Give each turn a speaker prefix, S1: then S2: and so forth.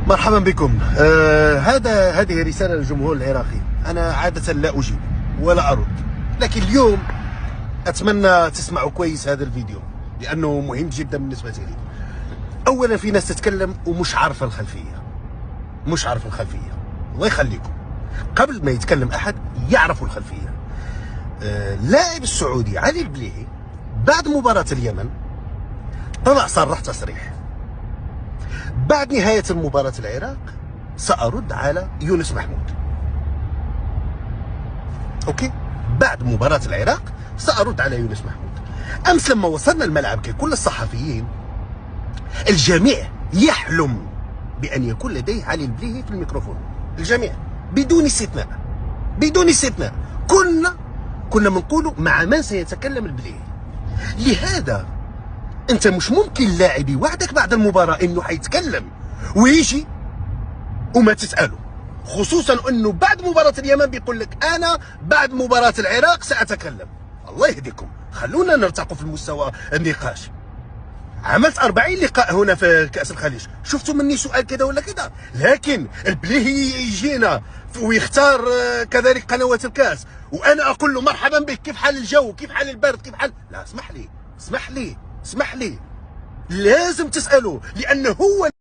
S1: مرحبا بكم. هذه رسالة للجمهور العراقي. أنا عادة لا أجيب ولا أرد، لكن اليوم أتمنى تسمعوا كويس هذا الفيديو لأنه مهم جدا بالنسبة لي. أولا في ناس تتكلم ومش عارفة الخلفية، الله يخليكم قبل ما يتكلم أحد يعرفوا الخلفية. اللاعب السعودي علي البليهي بعد مباراة اليمن طلع صرح تصريح: بعد نهاية المباراة العراق سأرد على يونس محمود. أوكي، بعد مباراة العراق سأرد على يونس محمود. أمس لما وصلنا الملعب ككل الصحفيين الجميع يحلم بأن يكون لديه علي البليهي في الميكروفون، الجميع بدون استثناء كنا بنقول مع من سيتكلم البليهي. لهذا انت مش ممكن لاعب يوعدك بعد المباراه انه حيتكلم ويجي وما تساله، خصوصا انه بعد مباراه اليمن بيقول لك انا بعد مباراه العراق ساتكلم. الله يهديكم، خلونا نرتقوا في المستوى النقاش. عملت 40 لقاء هنا في كأس الخليج، شفتوا مني سؤال كذا ولا كذا، لكن البليهي يجينا ويختار كذلك قنوات الكاس وانا اقول له مرحبا بك، كيف حال الجو، كيف حال البرد، كيف حال. لا، اسمح لي لازم تسأله، لأنه هو